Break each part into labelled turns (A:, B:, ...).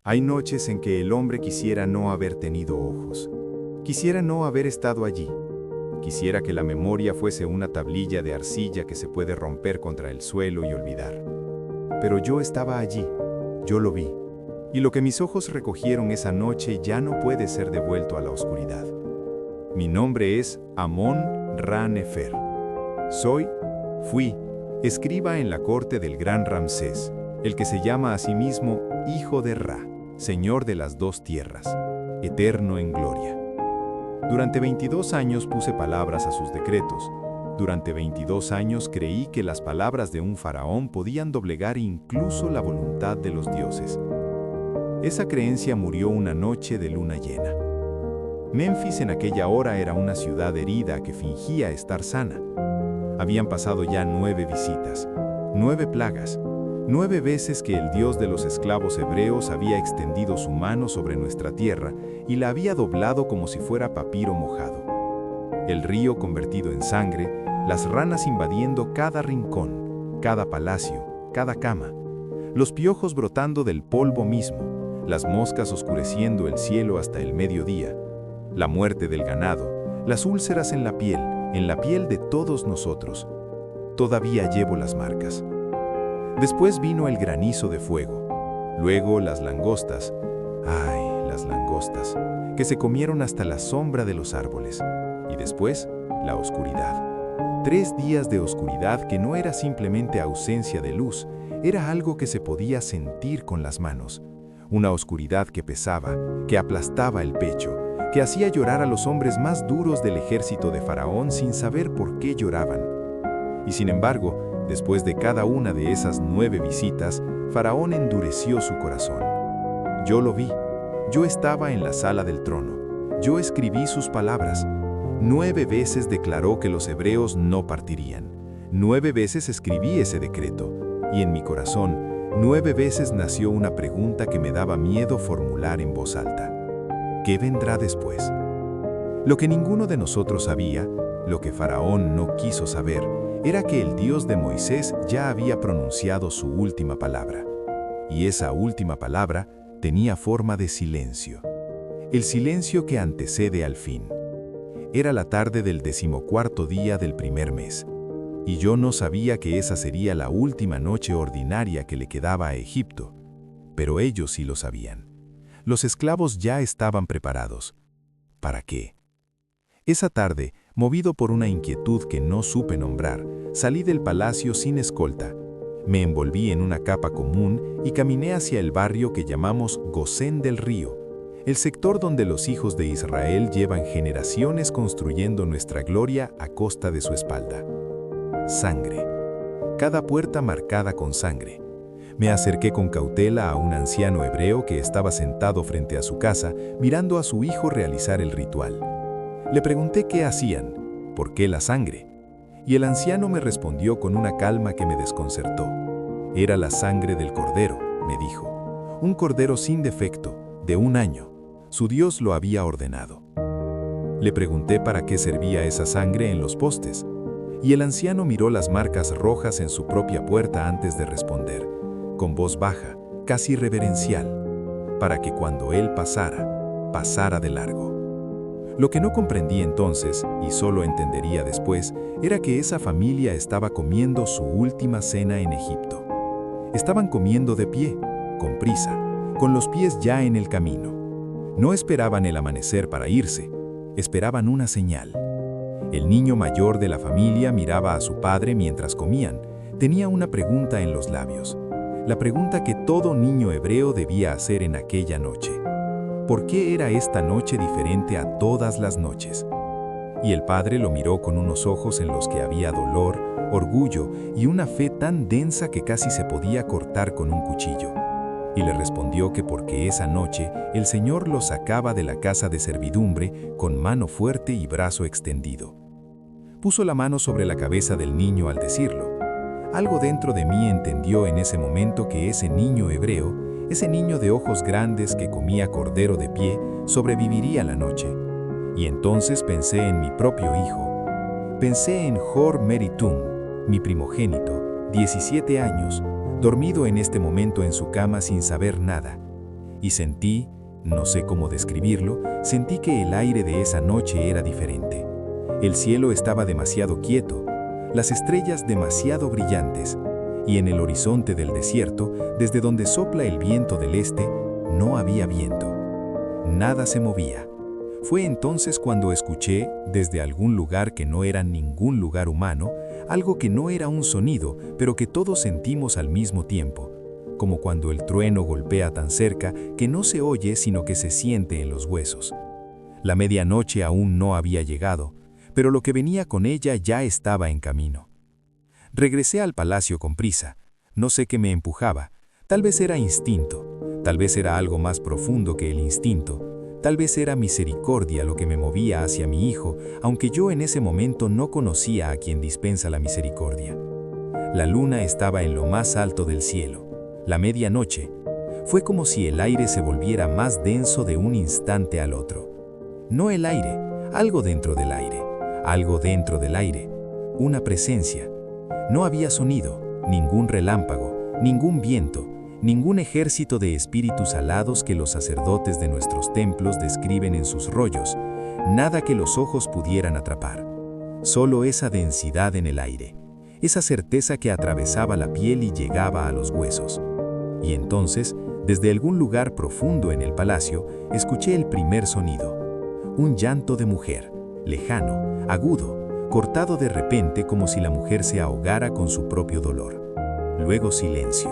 A: Hay noches en que el hombre quisiera no haber tenido ojos. Quisiera no haber estado allí. Quisiera que la memoria fuese una tablilla de arcilla que se puede romper contra el suelo y olvidar. Pero yo estaba allí, yo lo vi, y lo que mis ojos recogieron esa noche ya no puede ser devuelto a la oscuridad. Mi nombre es Amón Ra Nefer. Fui, escriba en la corte del gran Ramsés, el que se llama a sí mismo Hijo de Ra, Señor de las dos tierras, eterno en gloria. Durante 22 años puse palabras a sus decretos. Durante 22 años creí que las palabras de un faraón podían doblegar incluso la voluntad de los dioses. Esa creencia murió una noche de luna llena. Memphis en aquella hora era una ciudad herida que fingía estar sana. Habían pasado ya 9 visitas, 9 plagas, 9 veces que el Dios de los esclavos hebreos había extendido su mano sobre nuestra tierra y la había doblado como si fuera papiro mojado. El río convertido en sangre, las ranas invadiendo cada rincón, cada palacio, cada cama, los piojos brotando del polvo mismo, las moscas oscureciendo el cielo hasta el mediodía, la muerte del ganado, las úlceras en la piel de todos nosotros. Todavía llevo las marcas. Después vino el granizo de fuego, luego las langostas, las langostas, que se comieron hasta la sombra de los árboles, y después la oscuridad. 3 días de oscuridad que no era simplemente ausencia de luz, era algo que se podía sentir con las manos, una oscuridad que pesaba, que aplastaba el pecho, que hacía llorar a los hombres más duros del ejército de Faraón sin saber por qué lloraban. Y sin embargo, después de cada una de esas 9 visitas, Faraón endureció su corazón. Yo lo vi. Yo estaba en la sala del trono. Yo escribí sus palabras. 9 veces declaró que los hebreos no partirían. 9 veces escribí ese decreto. Y en mi corazón, 9 veces nació una pregunta que me daba miedo formular en voz alta. ¿Qué vendrá después? Lo que ninguno de nosotros sabía, lo que Faraón no quiso saber, era que el Dios de Moisés ya había pronunciado su última palabra. Y esa última palabra tenía forma de silencio. El silencio que antecede al fin. Era la tarde del 14º día del primer mes. Y yo no sabía que esa sería la última noche ordinaria que le quedaba a Egipto. Pero ellos sí lo sabían. Los esclavos ya estaban preparados. ¿Para qué? Esa tarde, movido por una inquietud que no supe nombrar, salí del palacio sin escolta. Me envolví en una capa común y caminé hacia el barrio que llamamos Gosén del Río, el sector donde los hijos de Israel llevan generaciones construyendo nuestra gloria a costa de su espalda. Sangre. Cada puerta marcada con sangre. Me acerqué con cautela a un anciano hebreo que estaba sentado frente a su casa, mirando a su hijo realizar el ritual. Le pregunté qué hacían, por qué la sangre, y el anciano me respondió con una calma que me desconcertó. Era la sangre del cordero, me dijo, un cordero sin defecto, de 1 año. Su Dios lo había ordenado. Le pregunté para qué servía esa sangre en los postes, y el anciano miró las marcas rojas en su propia puerta antes de responder, con voz baja, casi reverencial, para que cuando él pasara de largo. Lo que no comprendí entonces, y solo entendería después, era que esa familia estaba comiendo su última cena en Egipto. Estaban comiendo de pie, con prisa, con los pies ya en el camino. No esperaban el amanecer para irse, esperaban una señal. El niño mayor de la familia miraba a su padre mientras comían. Tenía una pregunta en los labios. La pregunta que todo niño hebreo debía hacer en aquella noche. ¿Por qué era esta noche diferente a todas las noches? Y el padre lo miró con unos ojos en los que había dolor, orgullo y una fe tan densa que casi se podía cortar con un cuchillo. Y le respondió que porque esa noche el Señor lo sacaba de la casa de servidumbre con mano fuerte y brazo extendido. Puso la mano sobre la cabeza del niño al decirlo. Algo dentro de mí entendió en ese momento que ese niño hebreo, ese niño de ojos grandes que comía cordero de pie, sobreviviría la noche. Y entonces pensé en mi propio hijo. Pensé en Hor Meritum, mi primogénito, 17 años, dormido en este momento en su cama sin saber nada.
B: y sentí, no sé cómo describirlo, sentí que el aire de esa noche era diferente. El cielo estaba demasiado quieto, las estrellas demasiado brillantes, y en el horizonte del desierto, desde donde sopla el viento del este, no había viento. Nada se movía. Fue entonces cuando escuché, desde algún lugar que no era ningún lugar humano, algo que no era un sonido, pero que todos sentimos al mismo tiempo, como cuando el trueno golpea tan cerca que no se oye sino que se siente en los huesos. La medianoche aún no había llegado, pero lo que venía con ella ya estaba en camino. Regresé al palacio con prisa. No sé qué me empujaba. Tal vez era instinto, tal vez era algo más profundo que el instinto. Tal vez era misericordia lo que me movía hacia mi hijo, aunque yo en ese momento no conocía a quien dispensa la misericordia. La luna estaba en lo más alto del cielo. La medianoche. Fue como si el aire se volviera más denso de un instante al otro. No el aire, algo dentro del aire. Algo dentro del aire. Una presencia. No había sonido, ningún relámpago, ningún viento, ningún ejército de espíritus alados que los sacerdotes de nuestros templos describen en sus rollos, nada que los ojos pudieran atrapar. Solo esa densidad en el aire, esa certeza que atravesaba la piel y llegaba a los huesos. Y entonces, desde algún lugar profundo en el palacio, escuché el primer sonido. Un llanto de mujer, lejano, agudo, cortado de repente como si la mujer se ahogara con su propio dolor. Luego silencio.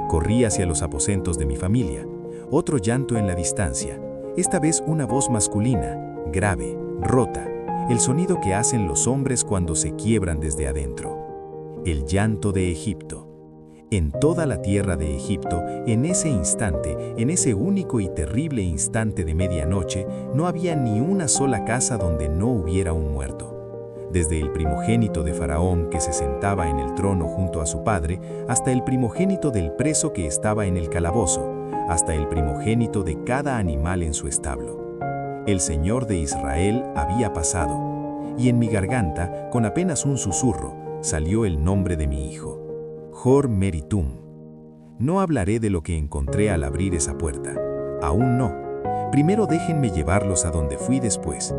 B: Corrí hacia los aposentos de mi familia. Otro llanto en la distancia. Esta vez una voz masculina, grave, rota. El sonido que hacen los hombres cuando se quiebran desde adentro. El llanto de Egipto. En toda la tierra de Egipto, en ese instante, en ese único y terrible instante de medianoche, no había ni una sola casa donde no hubiera un muerto. Desde el primogénito de Faraón que se sentaba en el trono junto a su padre, hasta el primogénito del preso que estaba en el calabozo, hasta el primogénito de cada animal en su establo. El Señor de Israel había pasado, y en mi garganta, con apenas un susurro, salió el nombre de mi hijo, Hor Meritum. No hablaré de lo que encontré al abrir esa puerta, aún no. Primero déjenme llevarlos a donde fui después.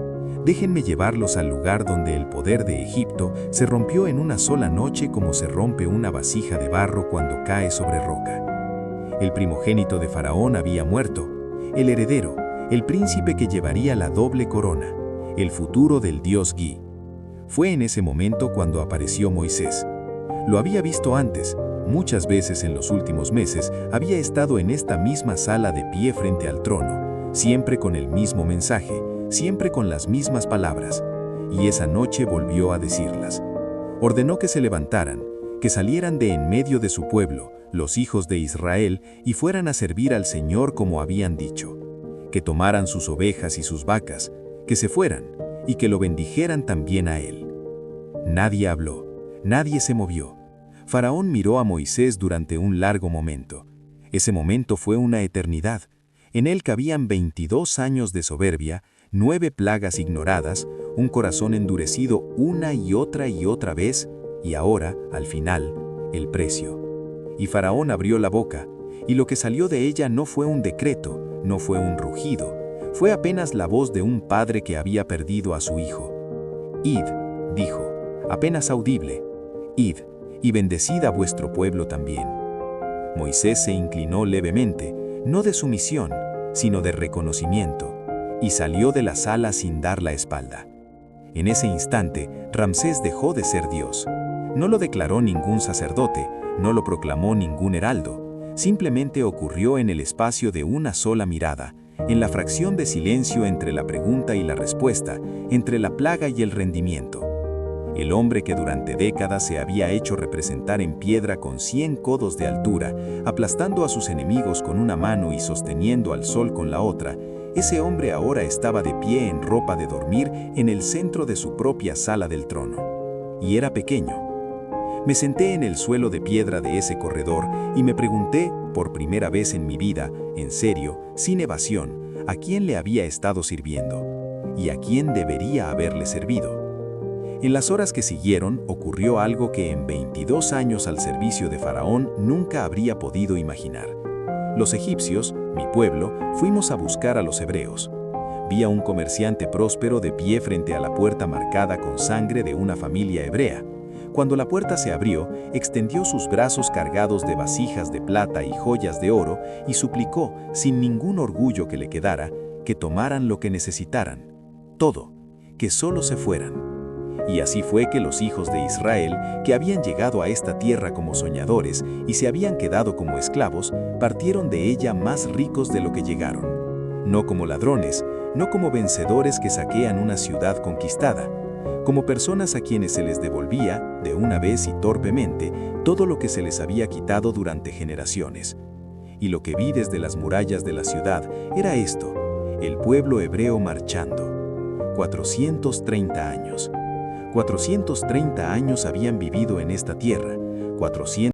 B: Déjenme llevarlos al lugar donde el poder de Egipto se rompió en una sola noche como se rompe una vasija de barro cuando cae sobre roca. El primogénito de Faraón había muerto, el heredero, el príncipe que llevaría la doble corona, el futuro del dios Gi. Fue en ese momento cuando apareció Moisés. Lo había visto antes, muchas veces en los últimos meses había estado en esta misma sala de pie frente al trono, siempre con el mismo mensaje, siempre con las mismas palabras, y esa noche volvió a decirlas. Ordenó que se levantaran, que salieran de en medio de su pueblo, los hijos de Israel, y fueran a servir al Señor como habían dicho, que tomaran sus ovejas y sus vacas, que se fueran, y que lo bendijeran también a él. Nadie habló, nadie se movió. Faraón miró a Moisés durante un largo momento. Ese momento fue una eternidad. En él cabían 22 años de soberbia, 9 plagas ignoradas, un corazón endurecido una y otra vez, y ahora, al final, el precio. Y Faraón abrió la boca, y lo que salió de ella no fue un decreto, no fue un rugido, fue apenas la voz de un padre que había perdido a su hijo. Id, dijo, apenas audible, id, y bendecid a vuestro pueblo también. Moisés se inclinó levemente, no de sumisión, sino de reconocimiento, y salió de la sala sin dar la espalda. En ese instante, Ramsés dejó de ser Dios. No lo declaró ningún sacerdote, no lo proclamó ningún heraldo, simplemente ocurrió en el espacio de una sola mirada, en la fracción de silencio entre la pregunta y la respuesta, entre la plaga y el rendimiento. El hombre que durante décadas se había hecho representar en piedra con 100 codos de altura, aplastando a sus enemigos con una mano y sosteniendo al sol con la otra, ese hombre ahora estaba de pie en ropa de dormir en el centro de su propia sala del trono. Y era pequeño. Me senté en el suelo de piedra de ese corredor y me pregunté, por primera vez en mi vida, en serio, sin evasión, a quién le había estado sirviendo y a quién debería haberle servido. En las horas que siguieron ocurrió algo que en 22 años al servicio de Faraón nunca habría podido imaginar. Los egipcios, mi pueblo, fuimos a buscar a los hebreos. Vi a un comerciante próspero de pie frente a la puerta marcada con sangre de una familia hebrea. Cuando la puerta se abrió, extendió sus brazos cargados de vasijas de plata y joyas de oro y suplicó, sin ningún orgullo que le quedara, que tomaran lo que necesitaran. Todo, que solo se fueran. Y así fue que los hijos de Israel, que habían llegado a esta tierra como soñadores y se habían quedado como esclavos, partieron de ella más ricos de lo que llegaron. No como ladrones, no como vencedores que saquean una ciudad conquistada, como personas a quienes se les devolvía, de una vez y torpemente, todo lo que se les había quitado durante generaciones. Y lo que vi desde las murallas de la ciudad era esto, el pueblo hebreo marchando. 430 años. 430 años habían vivido en esta tierra, 400